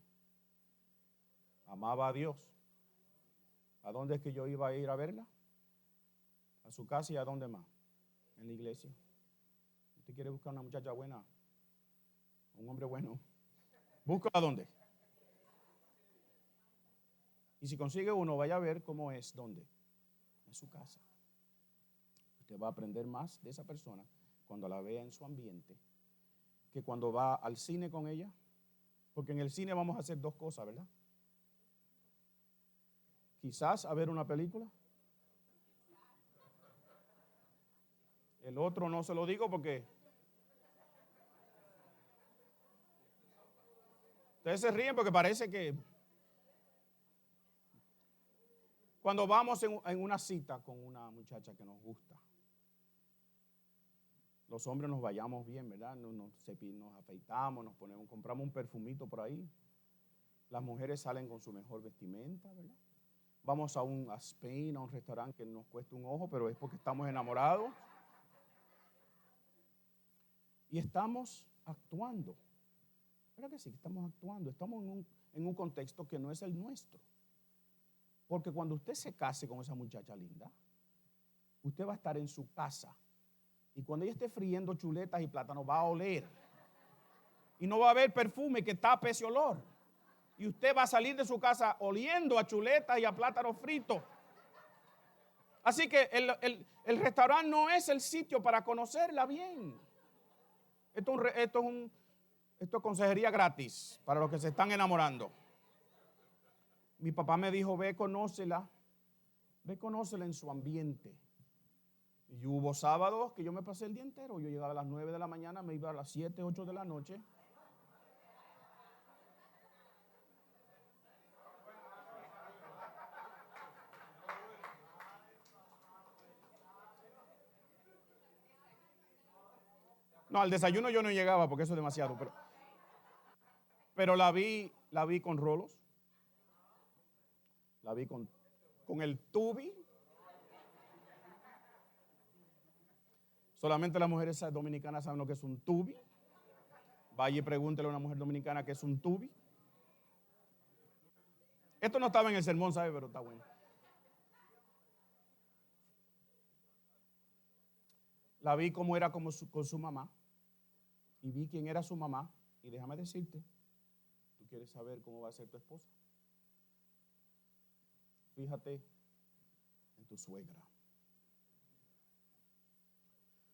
Amaba a Dios. ¿A dónde es que yo iba a ir a verla? A su casa. ¿Y a dónde más? En la iglesia. ¿Usted quiere buscar una muchacha buena? Un hombre bueno. ¿Busca a dónde? Y si consigue uno, vaya a ver cómo es. ¿Dónde? En su casa. Usted va a aprender más de esa persona cuando la vea en su ambiente que cuando va al cine con ella. Porque en el cine vamos a hacer dos cosas, ¿verdad? Quizás a ver una película. El otro no se lo digo porque ustedes se ríen porque parece que cuando vamos en una cita con una muchacha que nos gusta, los hombres nos vayamos bien, ¿verdad? Nos afeitamos, nos ponemos, compramos un perfumito por ahí. Las mujeres salen con su mejor vestimenta, ¿verdad? Vamos a Spain, a un restaurante que nos cuesta un ojo, pero es porque estamos enamorados. Y estamos actuando. ¿Verdad que sí? Estamos actuando. Estamos en un contexto que no es el nuestro. Porque cuando usted se case con esa muchacha linda, usted va a estar en su casa. Y cuando ella esté friendo chuletas y plátanos, va a oler. Y no va a haber perfume que tape ese olor. Y usted va a salir de su casa oliendo a chuletas y a plátanos fritos. Así que el restaurante no es el sitio para conocerla bien. Esto es consejería gratis para los que se están enamorando. Mi papá me dijo, ve, conócela en su ambiente. Y hubo sábados que yo me pasé el día entero. Yo llegaba a las 9 de la mañana, me iba a las 7, 8 de la noche. No, al desayuno yo no llegaba porque eso es demasiado. Pero la vi con rolos. La vi con el tubi. Solamente las mujeres dominicanas saben lo que es un tubi. Vaya y pregúntele a una mujer dominicana qué es un tubi. Esto no estaba en el sermón, ¿sabe? Pero está bueno. La vi como era con su mamá. Y vi quién era su mamá. Y déjame decirte, ¿tú quieres saber cómo va a ser tu esposa? Fíjate en tu suegra.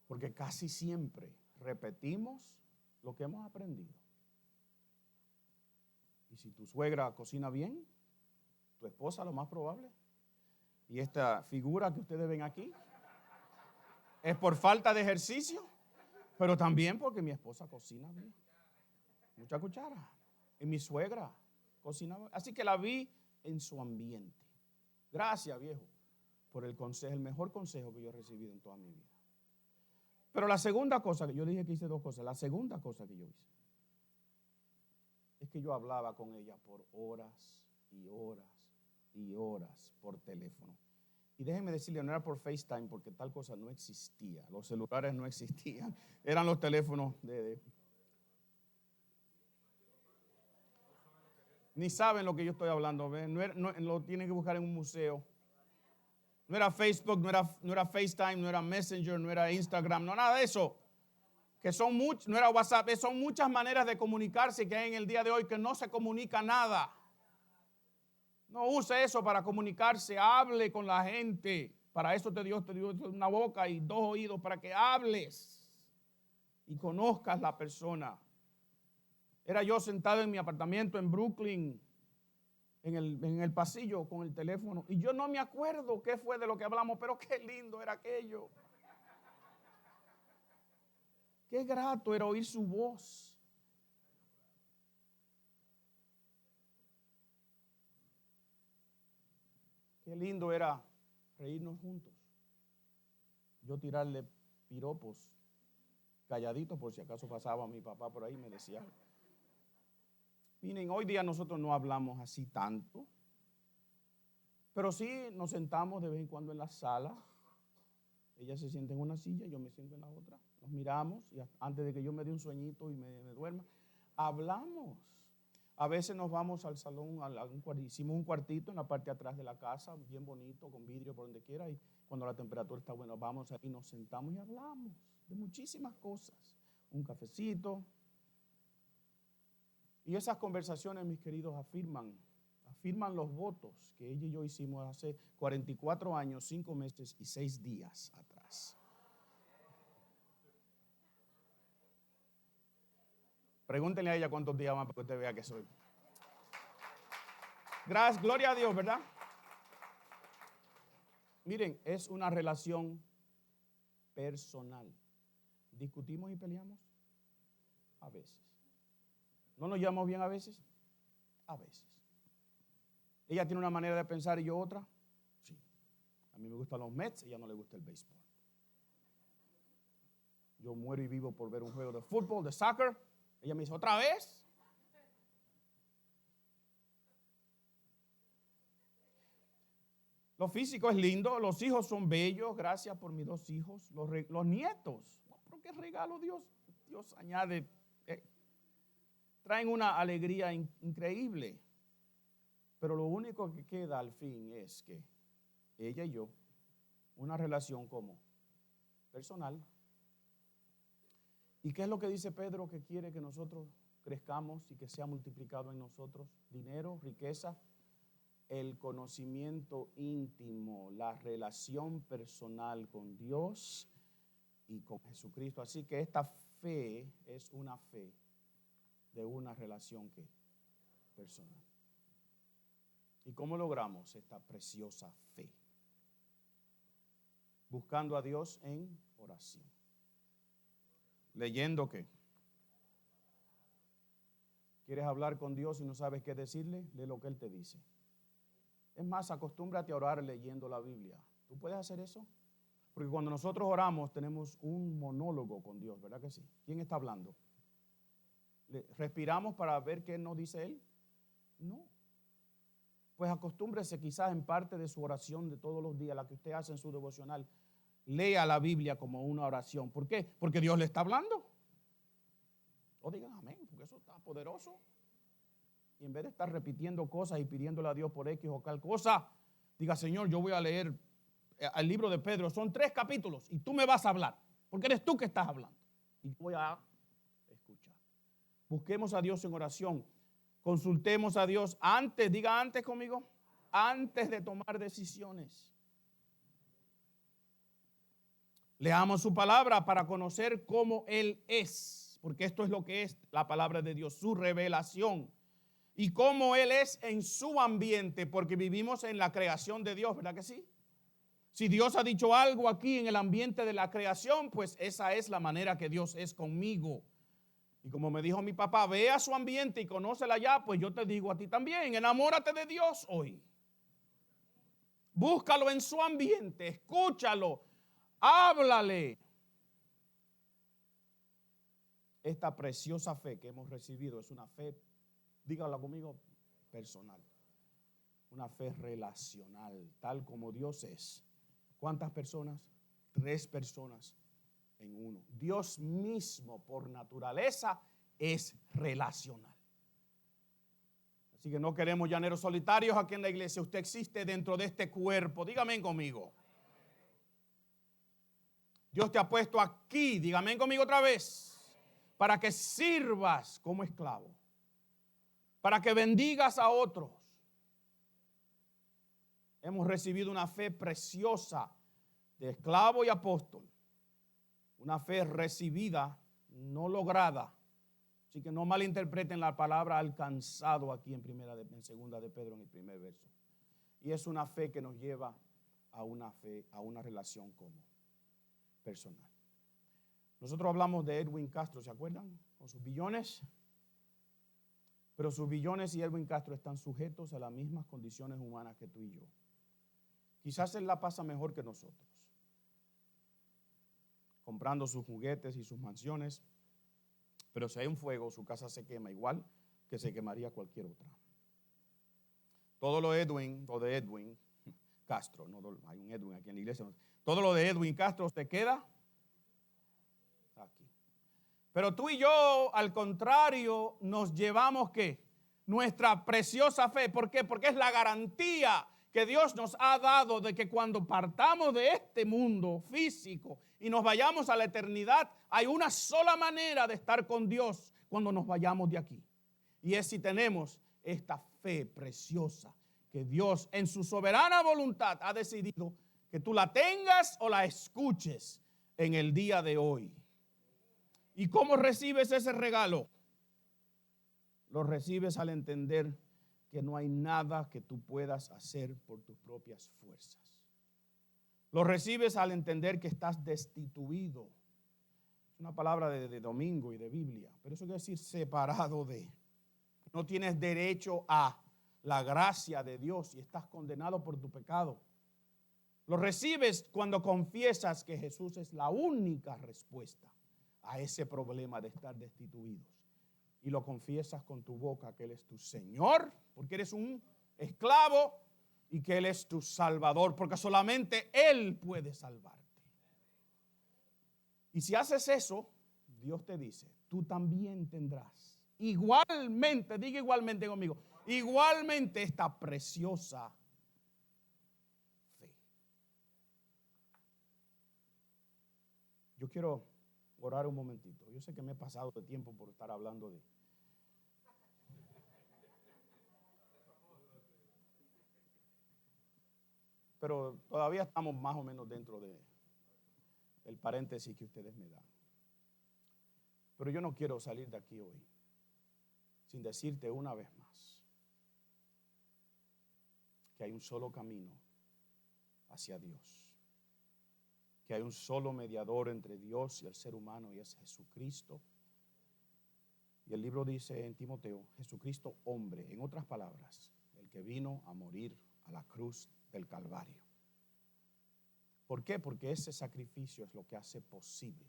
Porque casi siempre repetimos lo que hemos aprendido. Y si tu suegra cocina bien, tu esposa lo más probable. Y esta figura que ustedes ven aquí es por falta de ejercicio, pero también porque mi esposa cocina bien. Mucha cuchara. Y mi suegra cocinaba. Así que la vi en su ambiente. Gracias, viejo, por el consejo, el mejor consejo que yo he recibido en toda mi vida. Pero la segunda cosa, que yo dije que hice dos cosas, la segunda cosa que yo hice es que yo hablaba con ella por horas y horas y horas por teléfono. Y déjenme decirle, no era por FaceTime porque tal cosa no existía. Los celulares no existían. Eran los teléfonos Ni saben lo que yo estoy hablando. No, lo tienen que buscar en un museo. No era Facebook, no era FaceTime, no era Messenger, no era Instagram, no nada de eso. No era WhatsApp, son muchas maneras de comunicarse que hay en el día de hoy que no se comunica nada. No use eso para comunicarse, hable con la gente. Para eso te dio una boca y dos oídos para que hables y conozcas la persona. Era yo sentado en mi apartamento en Brooklyn, en el pasillo con el teléfono, y yo no me acuerdo qué fue de lo que hablamos, pero qué lindo era aquello. Qué grato era oír su voz. Qué lindo era reírnos juntos. Yo tirarle piropos calladitos por si acaso pasaba mi papá por ahí y me decía. Miren, hoy día nosotros no hablamos así tanto, pero sí nos sentamos de vez en cuando en la sala. Ella se sienta en una silla, yo me siento en la otra. Nos miramos y antes de que yo me dé un sueñito y me duerma, hablamos. A veces nos vamos al salón, hicimos un cuartito en la parte de atrás de la casa, bien bonito, con vidrio por donde quiera, y cuando la temperatura está buena, vamos ahí, nos sentamos y hablamos de muchísimas cosas. Un cafecito. Y esas conversaciones, mis queridos, afirman los votos que ella y yo hicimos hace 44 años, 5 meses y 6 días atrás. Pregúntenle a ella cuántos días más para que usted vea que soy. Gracias, gloria a Dios, ¿verdad? Miren, es una relación personal. ¿Discutimos y peleamos? A veces. ¿No nos llevamos bien a veces? A veces. ¿Ella tiene una manera de pensar y yo otra? Sí. A mí me gustan los Mets, a ella no le gusta el béisbol. Yo muero y vivo por ver un juego de fútbol, de soccer. Ella me dice, ¿otra vez? Lo físico es lindo, los hijos son bellos, gracias por mis 2 hijos. Los nietos, ¿pero qué regalo Dios añade? Traen una alegría increíble. Pero lo único que queda al fin es que ella y yo, una relación como personal. ¿Y qué es lo que dice Pedro que quiere que nosotros crezcamos y que sea multiplicado en nosotros? Dinero, riqueza, el conocimiento íntimo, la relación personal con Dios y con Jesucristo. Así que esta fe es una fe de una relación personal. ¿Y cómo logramos esta preciosa fe? Buscando a Dios en oración. ¿Leyendo qué? ¿Quieres hablar con Dios y no sabes qué decirle? Lee lo que Él te dice. Es más, acostúmbrate a orar leyendo la Biblia. ¿Tú puedes hacer eso? Porque cuando nosotros oramos tenemos un monólogo con Dios, ¿verdad que sí? ¿Quién está hablando? ¿Respiramos para ver qué nos dice Él? No. Pues acostúmbrese quizás en parte de su oración de todos los días, la que usted hace en su devocional, lea la Biblia como una oración. ¿Por qué? Porque Dios le está hablando. O digan amén, porque eso está poderoso. Y en vez de estar repitiendo cosas y pidiéndole a Dios por X o tal cosa, diga, Señor, yo voy a leer el libro de Pedro. Son 3 capítulos y tú me vas a hablar, porque eres tú que estás hablando. Y yo voy a escuchar. Busquemos a Dios en oración. Consultemos a Dios antes, diga antes conmigo, antes de tomar decisiones. Leamos su palabra para conocer cómo Él es, porque esto es lo que es la palabra de Dios, su revelación. Y cómo Él es en su ambiente, porque vivimos en la creación de Dios, ¿verdad que sí? Si Dios ha dicho algo aquí en el ambiente de la creación, pues esa es la manera que Dios es conmigo. Y como me dijo mi papá, ve a su ambiente y conócela ya, pues yo te digo a ti también, enamórate de Dios hoy. Búscalo en su ambiente, escúchalo, háblale. Esta preciosa fe que hemos recibido es una fe, dígalo conmigo, personal. Una fe relacional, tal como Dios es. ¿Cuántas personas? 3 personas en uno. Dios mismo por naturaleza es relacional. Así que no queremos llaneros solitarios aquí en la iglesia. Usted existe dentro de este cuerpo. Dígame conmigo. Dios te ha puesto aquí, dígame conmigo otra vez, para que sirvas como esclavo, para que bendigas a otros. Hemos recibido una fe preciosa de esclavo y apóstol. Una fe recibida, no lograda. Así que no malinterpreten la palabra alcanzado aquí en segunda de Pedro en el primer verso. Y es una fe que nos lleva a una fe, a una relación como personal. Nosotros hablamos de Edwin Castro, ¿se acuerdan? Con sus billones. Pero sus billones y Edwin Castro están sujetos a las mismas condiciones humanas que tú y yo. Quizás él la pasa mejor que nosotros, comprando sus juguetes y sus mansiones, pero si hay un fuego, su casa se quema igual que se quemaría cualquier otra. Todo lo de Edwin Castro, no hay un Edwin aquí en la iglesia, todo lo de Edwin Castro se queda aquí. Pero tú y yo, al contrario, nos llevamos ¿qué? Nuestra preciosa fe. ¿Por qué? Porque es la garantía que Dios nos ha dado de que cuando partamos de este mundo físico y nos vayamos a la eternidad, hay una sola manera de estar con Dios cuando nos vayamos de aquí. Y es si tenemos esta fe preciosa que Dios en su soberana voluntad ha decidido que tú la tengas o la escuches en el día de hoy. ¿Y cómo recibes ese regalo? Lo recibes al entender que no hay nada que tú puedas hacer por tus propias fuerzas. Lo recibes al entender que estás destituido. Es una palabra de domingo y de Biblia, pero eso quiere decir separado de. No tienes derecho a la gracia de Dios y estás condenado por tu pecado. Lo recibes cuando confiesas que Jesús es la única respuesta a ese problema de estar destituidos. Y lo confiesas con tu boca que Él es tu Señor, porque eres un esclavo, y que Él es tu Salvador, porque solamente Él puede salvarte. Y si haces eso, Dios te dice, tú también tendrás igualmente, diga igualmente conmigo, igualmente esta preciosa fe. Yo quiero orar un momentito. Yo sé que me he pasado de tiempo por estar hablando de. Pero todavía estamos más o menos dentro del paréntesis que ustedes me dan. Pero yo no quiero salir de aquí hoy sin decirte una vez más que hay un solo camino hacia Dios. Que hay un solo mediador entre Dios y el ser humano y es Jesucristo. Y el libro dice en Timoteo, Jesucristo hombre, en otras palabras, el que vino a morir a la cruz del Calvario. ¿Por qué? Porque ese sacrificio es lo que hace posible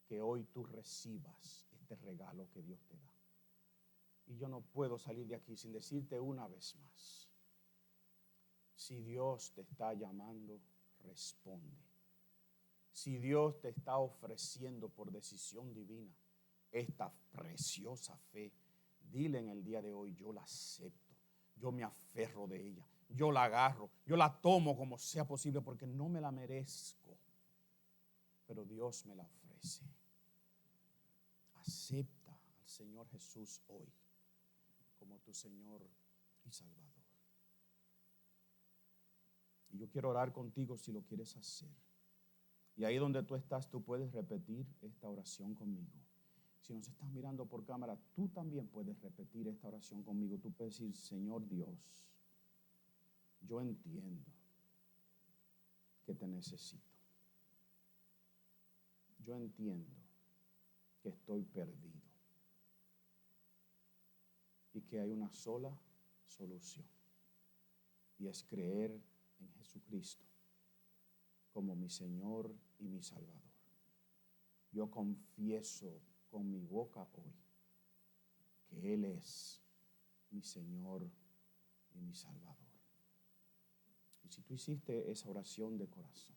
que hoy tú recibas este regalo que Dios te da. Y yo no puedo salir de aquí sin decirte una vez más, si Dios te está llamando, responde. Si Dios te está ofreciendo por decisión divina esta preciosa fe, Dile en el día de hoy, yo la acepto, yo me aferro de ella, yo la agarro, yo la tomo como sea posible porque no me la merezco, pero Dios me la ofrece. Acepta al Señor Jesús hoy como tu Señor y Salvador. Y yo quiero orar contigo si lo quieres hacer. Y ahí donde tú estás, tú puedes repetir esta oración conmigo. Si nos estás mirando por cámara, tú también puedes repetir esta oración conmigo. Tú puedes decir, Señor Dios, yo entiendo que te necesito. Yo entiendo que estoy perdido y que hay una sola solución, y es creer en Jesucristo como mi Señor y mi Salvador. Yo confieso con mi boca hoy que Él es mi Señor y mi Salvador. Y si tú hiciste esa oración de corazón,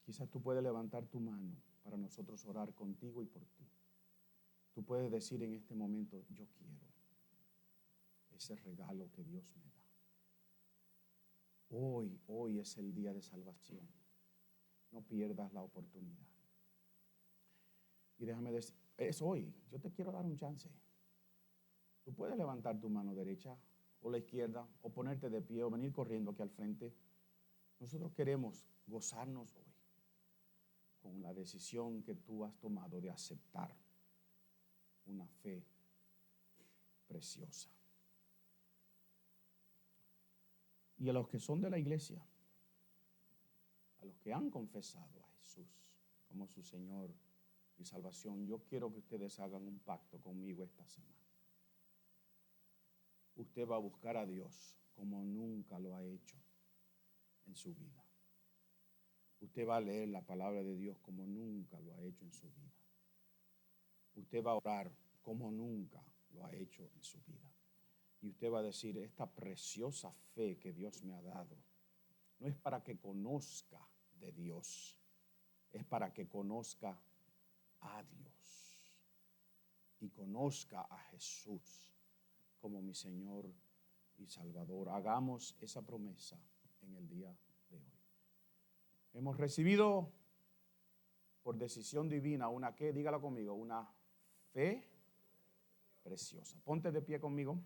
quizás tú puedes levantar tu mano para nosotros orar contigo y por ti. Tú puedes decir en este momento, yo quiero ese regalo que Dios me da. Hoy es el día de salvación. No pierdas la oportunidad. Y déjame decir, es hoy. Yo te quiero dar un chance. Tú puedes levantar tu mano derecha o la izquierda, o ponerte de pie, o venir corriendo aquí al frente. Nosotros queremos gozarnos hoy con la decisión que tú has tomado de aceptar una fe preciosa. Y a los que son de la iglesia, a los que han confesado a Jesús como su Señor y salvación, yo quiero que ustedes hagan un pacto conmigo esta semana. Usted va a buscar a Dios como nunca lo ha hecho en su vida. Usted va a leer la palabra de Dios como nunca lo ha hecho en su vida. Usted va a orar como nunca lo ha hecho en su vida. Y usted va a decir, esta preciosa fe que Dios me ha dado, no es para que conozca de Dios, es para que conozca a Dios y conozca a Jesús como mi Señor y Salvador. Hagamos esa promesa en el día de hoy. Hemos recibido por decisión divina una, ¿qué? Dígala conmigo, una fe preciosa. Ponte de pie conmigo.